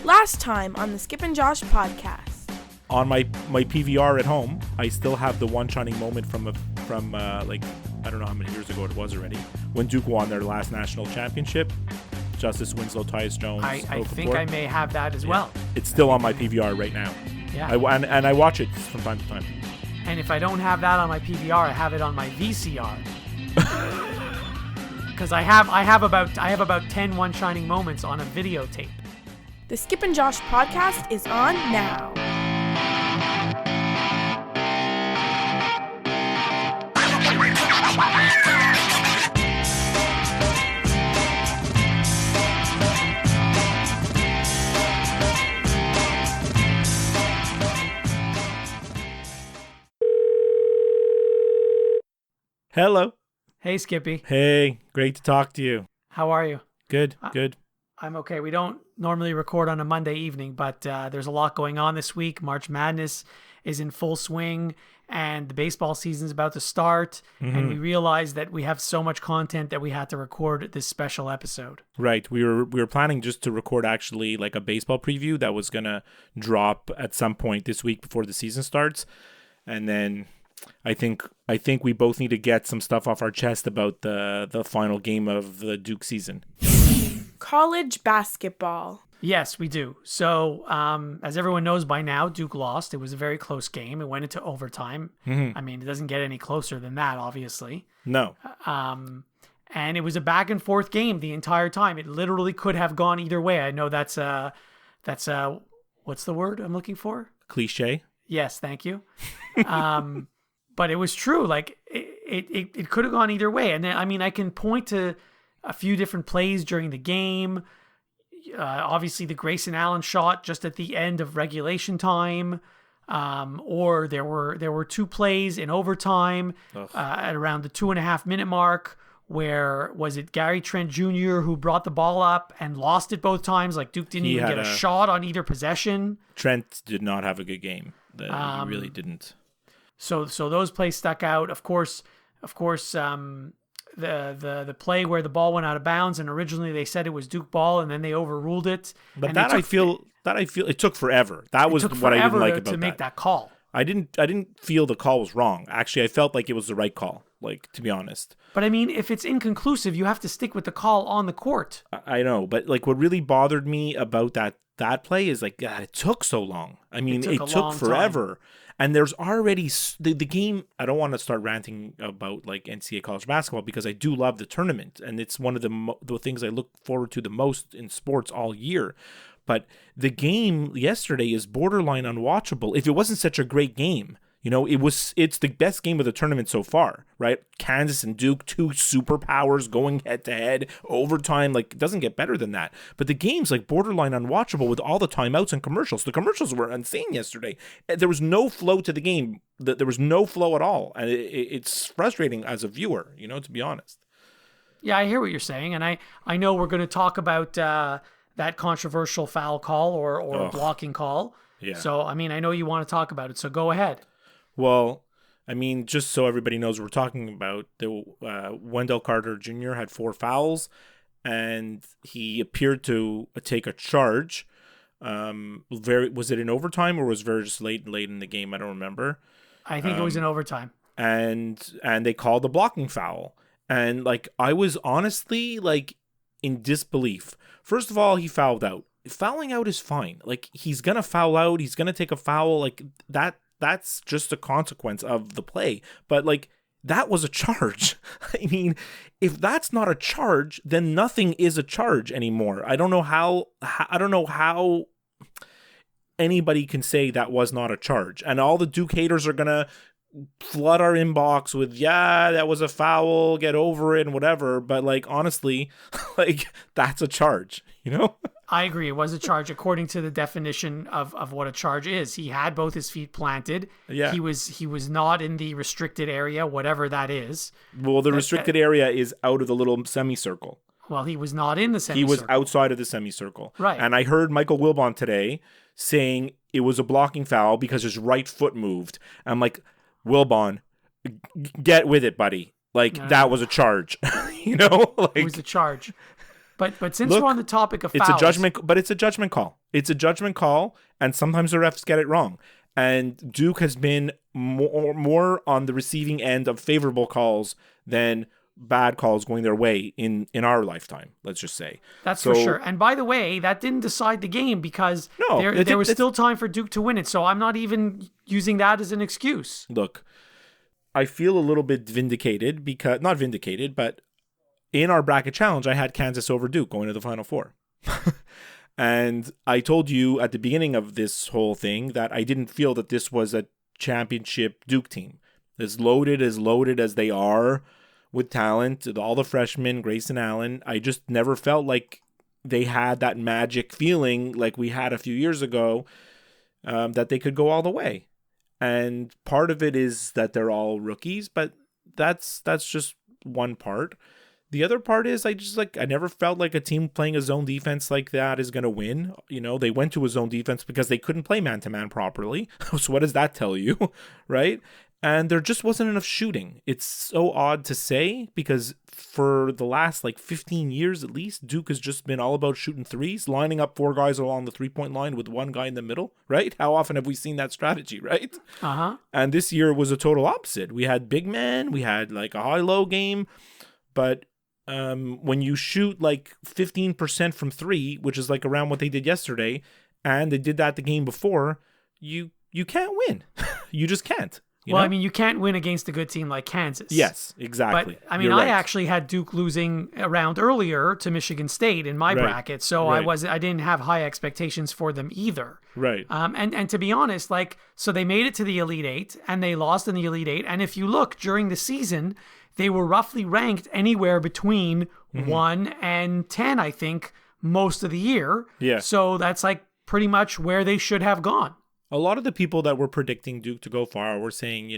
Last time on the Skip and Josh podcast. On my PVR at home, I still have the one shining moment from like, I don't know how many years ago it was already, when Duke won their last national championship. Justice Winslow, Tyus Jones, I think I may have that as well. It's still on my PVR right now. Yeah. And I watch it from time to time. And if I don't have that on my PVR, I have it on my VCR. Because I have about 10 one shining moments on a videotape. The Skip and Josh podcast is on now. Hello. Hey, Skippy. Hey, great to talk to you. How are you? Good. I'm okay. We don't normally record on a Monday evening, but there's a lot going on this week. March Madness is in full swing, and the baseball season is about to start. Mm-hmm. And we realized that we have so much content that we had to record this special episode. Right. We were planning just to record actually like a baseball preview that was gonna drop at some point this week before the season starts, and then I think we both need to get some stuff off our chest about the final game of the Duke season. College basketball. Yes, we do. So, as everyone knows by now, Duke lost. It was a very close game. It went into overtime. Mm-hmm. I mean, it doesn't get any closer than that, obviously. No. And it was a back and forth game the entire time. It literally could have gone either way. I know that's what's the word I'm looking for? Cliche. Yes, thank you. But it was true. Like it could have gone either way. And then, I mean, I can point to a few different plays during the game. Obviously, the Grayson Allen shot just at the end of regulation time, or there were two plays in overtime at around the 2.5 minute mark. Where was it Gary Trent Jr. who brought the ball up and lost it both times? Like Duke didn't even get a shot on either possession. Trent did not have a good game. He really didn't. So those plays stuck out. Of course, the play where the ball went out of bounds, and originally they said it was Duke ball, and then they overruled it. But I feel it took forever. That was what I didn't like about that. To make that call. I didn't feel the call was wrong. Actually, I felt like it was the right call. Like, to be honest. But I mean, if it's inconclusive, you have to stick with the call on the court. I know, but like what really bothered me about that play is like, God, it took so long. I mean, it took forever. Time. And there's already the game. I don't want to start ranting about like NCAA college basketball because I do love the tournament, and it's one of the things I look forward to the most in sports all year. But the game yesterday is borderline unwatchable. If it wasn't such a great game, you know, it's the best game of the tournament so far, right? Kansas and Duke, two superpowers going head to head, overtime, like it doesn't get better than that. But the game's like borderline unwatchable with all the timeouts and commercials. The commercials were insane yesterday. There was no flow to the game. There was no flow at all. And it's frustrating as a viewer, you know, to be honest. Yeah, I hear what you're saying. And I know we're going to talk about that controversial foul call or blocking call. Yeah. So, I mean, I know you want to talk about it. So go ahead. Well, I mean, just so everybody knows what we're talking about, Wendell Carter Jr. had 4 fouls, and he appeared to take a charge. Was it in overtime or was it just late in the game? I don't remember. I think it was in overtime. And they called a blocking foul. And like I was honestly like in disbelief. First of all, he fouled out. Fouling out is fine. Like he's gonna foul out. He's gonna take a foul like that. That's just a consequence of the play. But, like, that was a charge. I mean, if that's not a charge, then nothing is a charge anymore. I don't know how anybody can say that was not a charge. And all the Duke haters are going to flood our inbox with, yeah, that was a foul, get over it and whatever. But, like, honestly, like, that's a charge, you know? I agree. It was a charge according to the definition of what a charge is. He had both his feet planted. Yeah. He was not in the restricted area, whatever that is. Well, the restricted area is out of the little semicircle. Well, he was not in the semicircle. He was outside of the semicircle. Right. And I heard Michael Wilbon today saying it was a blocking foul because his right foot moved. I'm like, Wilbon, get with it, buddy. Like, that was a charge. You know? Like, it was a charge. But since we're on the topic of fouls, it's a judgment, but it's a judgment call. It's a judgment call, and sometimes the refs get it wrong. And Duke has been more on the receiving end of favorable calls than bad calls going their way in our lifetime, let's just say. That's for sure. And by the way, that didn't decide the game because there was still time for Duke to win it. So I'm not even using that as an excuse. Look, I feel a little bit vindicated because, not vindicated, but in our bracket challenge, I had Kansas over Duke going to the Final Four. And I told you at the beginning of this whole thing that I didn't feel that this was a championship Duke team. As loaded as they are with talent, all the freshmen, Grayson Allen, I just never felt like they had that magic feeling like we had a few years ago, that they could go all the way. And part of it is that they're all rookies, but that's just one part. The other part is I never felt like a team playing a zone defense like that is going to win. You know, they went to a zone defense because they couldn't play man-to-man properly. So what does that tell you, right? And there just wasn't enough shooting. It's so odd to say because for the last 15 years at least, Duke has just been all about shooting threes, lining up 4 guys along the 3-point line with 1 guy in the middle, right? How often have we seen that strategy, right? Uh-huh. And this year was a total opposite. We had big man, we had a high-low game, but when you shoot 15% from 3, which is around what they did yesterday, and they did that the game before, you can't win. You just can't. You know? You can't win against a good team like Kansas. Yes, exactly. But I actually had Duke losing a round earlier to Michigan State in my bracket, so I didn't have high expectations for them either. Right. And to be honest, so they made it to the Elite Eight and they lost in the Elite Eight, and if you look during the season, they were roughly ranked anywhere between 1 and 10, I think, most of the year. Yeah. So that's pretty much where they should have gone. A lot of the people that were predicting Duke to go far were saying,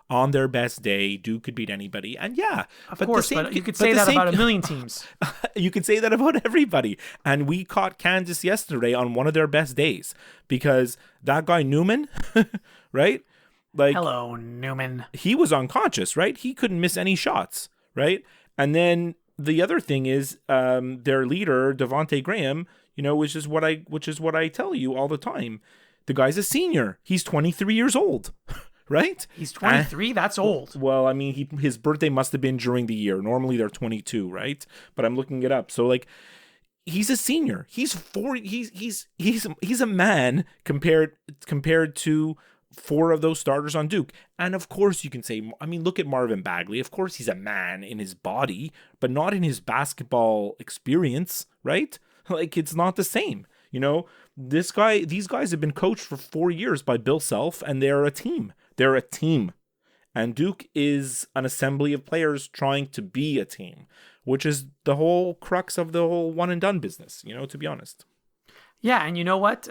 on their best day, Duke could beat anybody. And yeah, but you could say that about a million teams. You could say that about everybody. And we caught Kansas yesterday on one of their best days because that guy Newman, right? Hello, Newman. He was unconscious, right? He couldn't miss any shots, right? And then the other thing is their leader, Devontae Graham, which is what I tell you all the time. The guy's a senior. He's 23 years old, right? He's 23? That's old. Well, his birthday must have been during the year. Normally they're 22, right? But I'm looking it up. So he's a senior. He's a man compared to 4 of those starters on Duke. And of course you can say, look at Marvin Bagley. Of course he's a man in his body, but not in his basketball experience, right? It's not the same. These guys have been coached for 4 years by Bill Self, and they're a team. They're a team. And Duke is an assembly of players trying to be a team, which is the whole crux of the whole one and done business, to be honest. Yeah, and you know what?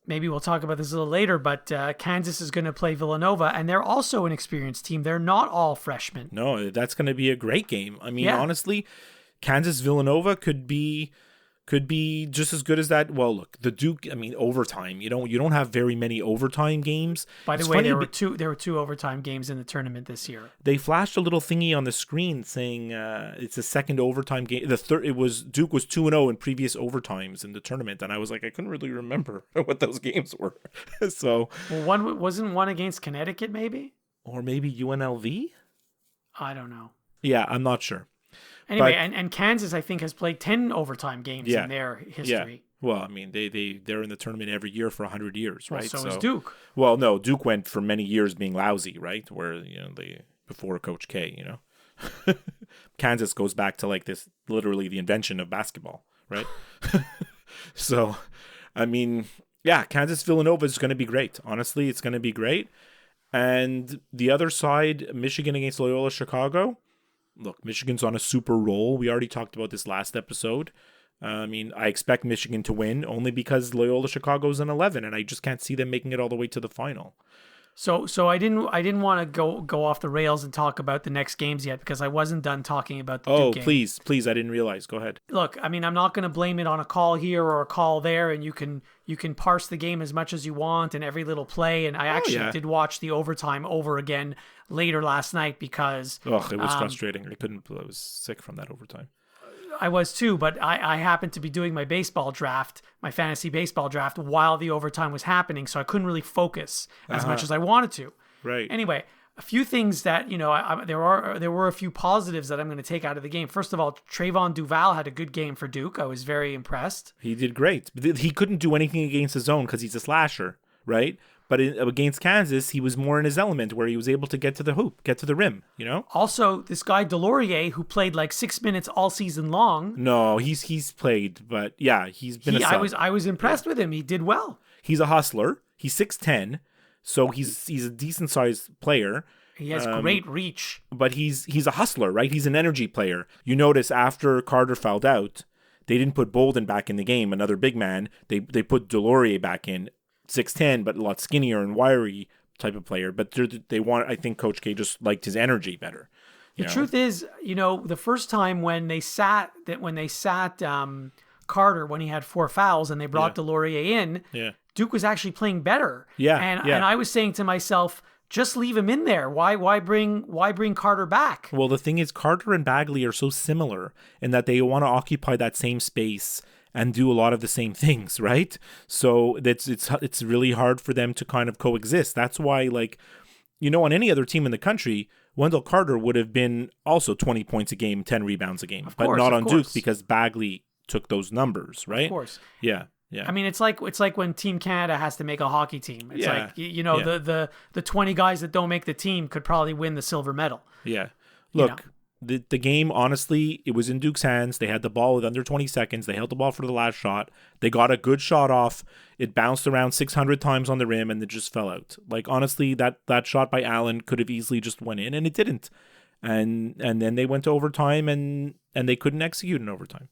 Maybe we'll talk about this a little later, but Kansas is going to play Villanova, and they're also an experienced team. They're not all freshmen. No, that's going to be a great game. Honestly, Kansas-Villanova could be just as good as that. Well, look, the Duke, overtime. You don't have very many overtime games. By the way, there were two overtime games in the tournament this year. They flashed a little thingy on the screen saying it's a second overtime game. Duke was 2-0 in previous overtimes in the tournament, and I was I couldn't really remember what those games were. So, well, wasn't one against Connecticut maybe? Or maybe UNLV? I don't know. Yeah, I'm not sure. Anyway, and Kansas, I think, has played 10 overtime games in their history. Yeah. Well, they're in the tournament every year for 100 years, right? Well, so is Duke. Well, no, Duke went for many years being lousy, right? Where, before Coach K, Kansas goes back to this, literally the invention of basketball, right? So, Kansas Villanova is going to be great. Honestly, it's going to be great. And the other side, Michigan against Loyola Chicago. Look, Michigan's on a super roll. We already talked about this last episode. I expect Michigan to win only because Loyola Chicago's an 11, and I just can't see them making it all the way to the final. So I didn't want to go off the rails and talk about the next games yet because I wasn't done talking about the Duke game. Please, I didn't realize. Go ahead. Look, I'm not going to blame it on a call here or a call there, and you can parse the game as much as you want and every little play. And I actually did watch the overtime over again later last night because it was frustrating. I was sick from that overtime. I was too, but I happened to be doing my baseball draft, my fantasy baseball draft, while the overtime was happening, so I couldn't really focus as much as I wanted to. Right. Anyway, a few things that, there were a few positives that I'm going to take out of the game. First of all, Trayvon Duval had a good game for Duke. I was very impressed. He did great. He couldn't do anything against his zone because he's a slasher, right? But against Kansas, he was more in his element where he was able to get to the hoop, get to the rim, Also, this guy Delorier, who played like 6 minutes all season long. No, he's played, but yeah, he's been a sub. I was impressed with him. He did well. He's a hustler. He's 6'10", so he's a decent sized player. He has great reach. But he's a hustler, right? He's an energy player. You notice after Carter fouled out, they didn't put Bolden back in the game, another big man. They put Delorier back in. 6'10", but a lot skinnier and wiry type of player. But I think Coach K just liked his energy better. The truth is, the first time when they sat Carter when he had 4 fouls and they brought Delorier in, Duke was actually playing better. And I was saying to myself, just leave him in there. Why bring Carter back? Well, the thing is, Carter and Bagley are so similar in that they want to occupy that same space and do a lot of the same things, right? So it's really hard for them to kind of coexist. That's why, on any other team in the country, Wendell Carter would have been also 20 points a game, 10 rebounds a game, but not on Duke because Bagley took those numbers, right? Of course. Yeah. Yeah. I mean, it's like when Team Canada has to make a hockey team. It's like, the 20 guys that don't make the team could probably win the silver medal. Yeah. Look, the game, honestly, it was in Duke's hands. They had the ball with under 20 seconds. They held the ball for the last shot. They got a good shot off. It bounced around 600 times on the rim and it just fell out. Honestly, that shot by Allen could have easily just went in and it didn't. And then they went to overtime and they couldn't execute in overtime.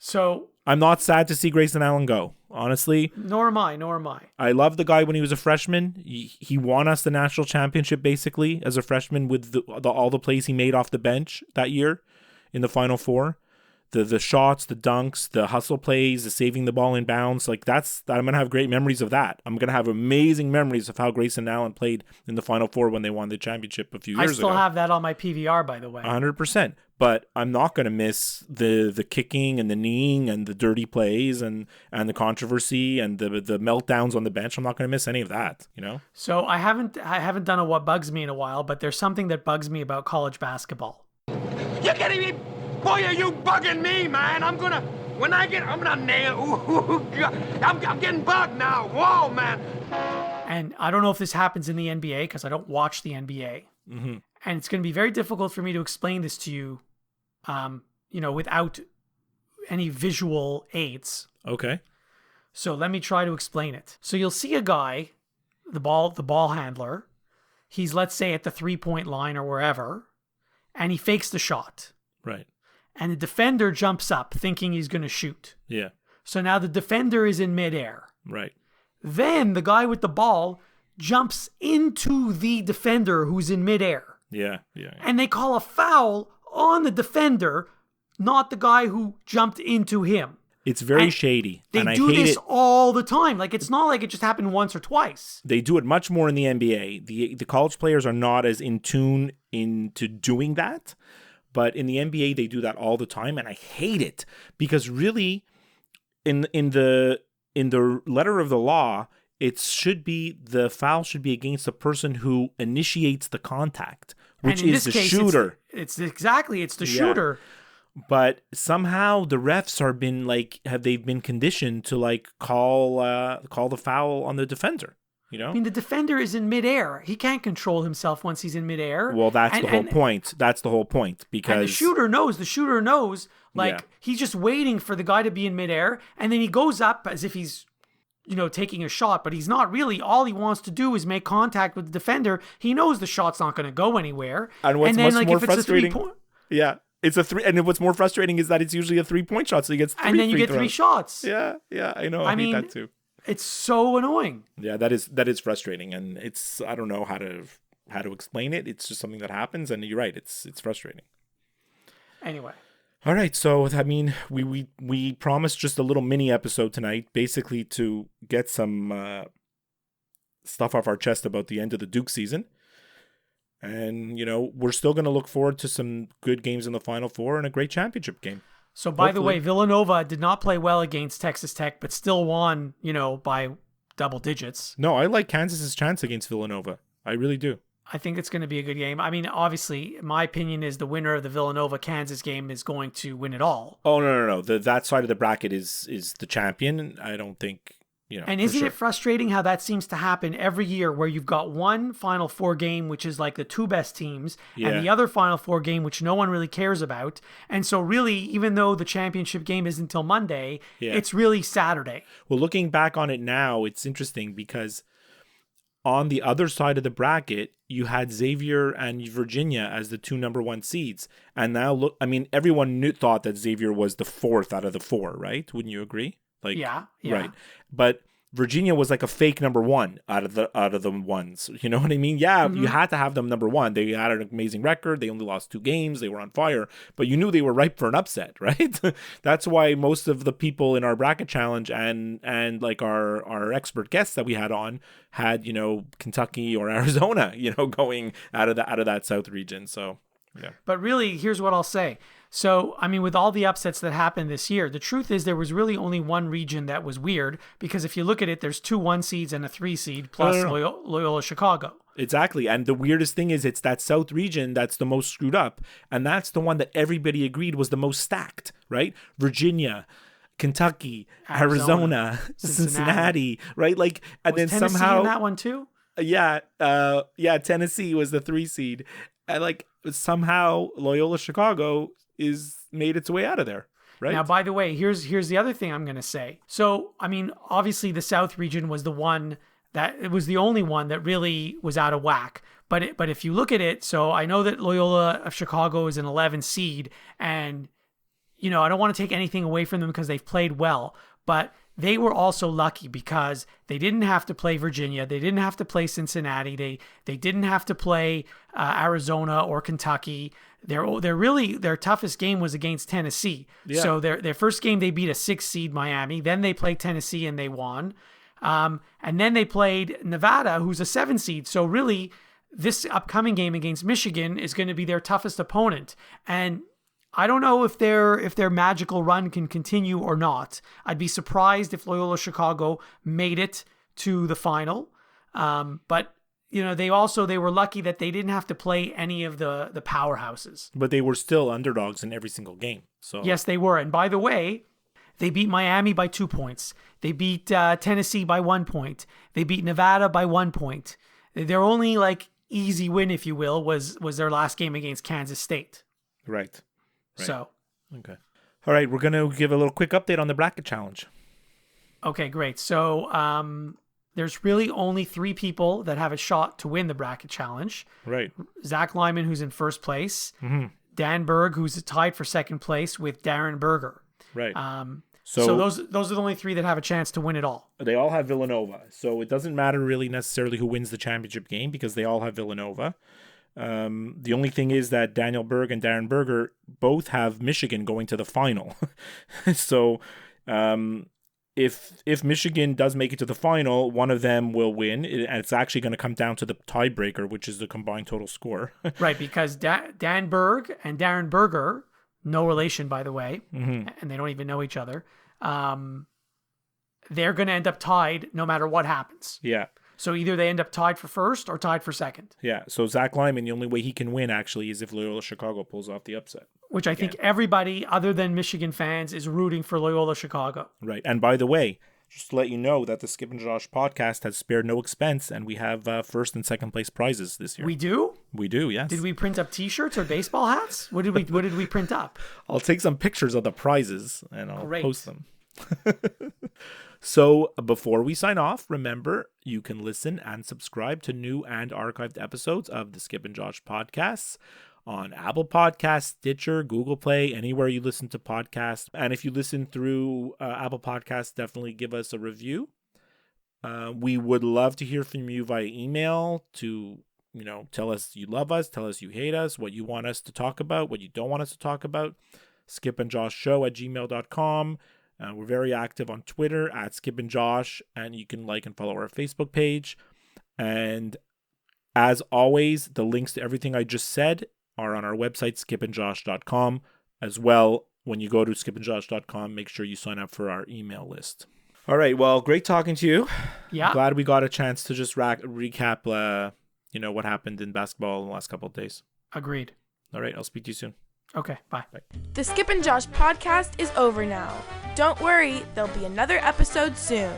So I'm not sad to see Grayson Allen go, honestly. Nor am I. I loved the guy when he was a freshman. He won us the national championship basically as a freshman with all the plays he made off the bench that year in the Final Four. The shots, the dunks, the hustle plays, the saving the ball in bounds. I'm going to have great memories of that. I'm going to have amazing memories of how Grayson Allen played in the Final Four when they won the championship a few years ago. I still have that on my PVR, by the way. 100%. But I'm not going to miss the kicking and the kneeing and the dirty plays and the controversy and the meltdowns on the bench. I'm not going to miss any of that, So I haven't done a what bugs me in a while, but there's something that bugs me about college basketball. You're kidding me? Boy, are you bugging me, man. I'm gonna nail. Ooh, God. I'm getting bugged now. Whoa, man. And I don't know if this happens in the NBA because I don't watch the NBA. Mm-hmm. And it's going to be very difficult for me to explain this to you, without any visual aids. Okay. So let me try to explain it. So you'll see a guy, the ball handler. He's, let's say, at the 3-point line or wherever, and he fakes the shot. Right. And the defender jumps up thinking he's going to shoot. Yeah. So now the defender is in midair. Right. Then the guy with the ball jumps into the defender who's in midair. Yeah. And they call a foul on the defender, not the guy who jumped into him. It's very shady. They and do I hate this it. all the time. It's not like it just happened once or twice. They do it much more in the NBA. The college players are not as in tune into doing that. But in the NBA, they do that all the time, and I hate it because really, in the letter of the law, the foul should be against the person who initiates the contact, which is the shooter. It's the shooter. But somehow the refs have been conditioned to call the foul on the defender. I mean, the defender is in midair. He can't control himself once he's in midair. Well, that's the whole point. That's the whole point because and the shooter knows. He's just waiting for the guy to be in midair, and then he goes up as if he's, taking a shot, but he's not really. All he wants to do is make contact with the defender. He knows the shot's not going to go anywhere. And what's much more frustrating? It's a 3, and what's more frustrating is that it's usually a 3-point shot, so he gets 3 and then you get throws. 3 shots. Yeah, I know. I hate that too. It's so annoying. Yeah, that is frustrating, and I don't know how to explain it. It's just something that happens, and you're right. It's frustrating. Anyway. All right, so I mean, we promised just a little mini episode tonight, basically to get some stuff off our chest about the end of the Duke season. And, we're still going to look forward to some good games in the Final Four and a great championship game. So, by the Hopefully. way, Villanova did not play well against Texas Tech, but still won, by double digits. No, I like Kansas's chance against Villanova. I really do. I think it's going to be a good game. I mean, obviously, my opinion is the winner of the Villanova-Kansas game is going to win it all. Oh, no. That side of the bracket is the champion. I don't think, And isn't it frustrating how that seems to happen every year where you've got one Final Four game, which is like the two best teams, and the other Final Four game, which no one really cares about. And so really, even though the championship game isn't until Monday, it's really Saturday. Well, looking back on it now, it's interesting because on the other side of the bracket, you had Xavier and Virginia as the two number 1 seeds. And now look, I mean, everyone thought that Xavier was the 4th out of the 4, right? Wouldn't you agree? Yeah. Right. But Virginia was like a fake number 1 out of the ones. You know what I mean? Yeah, you had to have them number 1. They had an amazing record. They only lost 2 games. They were on fire, but you knew they were ripe for an upset, right? That's why most of the people in our bracket challenge and like our expert guests that we had on had, Kentucky or Arizona, going out of that South region. So, yeah. But really, here's what I'll say. So, I mean, with all the upsets that happened this year, the truth is there was really only one region that was weird, because if you look at it, there's 2 1 seeds and a 3 seed plus Loyola Chicago. Exactly. And the weirdest thing is it's that South region that's the most screwed up. And that's the one that everybody agreed was the most stacked, right? Virginia, Kentucky, Arizona, Cincinnati, right? Like, and was then Tennessee somehow in that one too? Yeah, Tennessee was the 3 seed. And like somehow Loyola Chicago is made its way out of there, right? Now, by the way, here's the other thing I'm going to say. So, I mean, obviously the South region was the one that it was the only one that really was out of whack. But if you look at it, so I know that Loyola of Chicago is an 11 seed, and I don't want to take anything away from them because they've played well, but they were also lucky because they didn't have to play Virginia. They didn't have to play Cincinnati. They didn't have to play Arizona or Kentucky. Their toughest game was against Tennessee. Yeah. So their first game, they beat a 6 seed Miami. Then they played Tennessee and they won. And then they played Nevada, who's a 7 seed. So really, this upcoming game against Michigan is going to be their toughest opponent. And I don't know if their magical run can continue or not. I'd be surprised if Loyola Chicago made it to the final. But they were lucky that they didn't have to play any of the powerhouses. But they were still underdogs in every single game. So yes, they were. And by the way, they beat Miami by 2 points. They beat Tennessee by 1 point. They beat Nevada by 1 point. Their only easy win, if you will, was their last game against Kansas State. Right. So, okay. All right, we're going to give a little quick update on the bracket challenge. Okay, great. So, there's really only 3 people that have a shot to win the bracket challenge. Right. Zach Lyman, who's in first place. Mm-hmm. Dan Berg, who's tied for second place with Darren Berger. Right. So those are the only 3 that have a chance to win it all. They all have Villanova. So it doesn't matter really necessarily who wins the championship game because they all have Villanova. The only thing is that Daniel Berg and Darren Berger both have Michigan going to the final. So if Michigan does make it to the final, one of them will win. And it's actually going to come down to the tiebreaker, which is the combined total score. Right, because Dan Berg and Darren Berger, no relation, by the way, and they don't even know each other, they're going to end up tied no matter what happens. Yeah. So either they end up tied for first or tied for second. Yeah. So Zach Lyman, the only way he can win actually is if Loyola Chicago pulls off the upset. Which I think everybody other than Michigan fans is rooting for Loyola Chicago. Right. And by the way, just to let you know that the Skip and Josh podcast has spared no expense, and we have first and second place prizes this year. We do? We do, yes. Did we print up T-shirts or baseball hats? What did we print up? I'll take some pictures of the prizes and I'll post them. So before we sign off, remember, you can listen and subscribe to new and archived episodes of the Skip and Josh podcasts on Apple Podcasts, Stitcher, Google Play, anywhere you listen to podcasts. And if you listen through Apple Podcasts, definitely give us a review. We would love to hear from you via email to, tell us you love us, tell us you hate us, what you want us to talk about, what you don't want us to talk about. skipandjoshshow@gmail.com. We're very active on Twitter @skipandjosh, and you can like and follow our Facebook page. And as always, the links to everything I just said are on our website, skipandjosh.com, as well when you go to skipandjosh.com, make sure you sign up for our email list. All right. Well, great talking to you. Yeah. Glad we got a chance to just recap, what happened in basketball in the last couple of days. Agreed. All right. I'll speak to you soon. Okay. Bye. The Skip and Josh podcast is over now. Don't worry, there'll be another episode soon.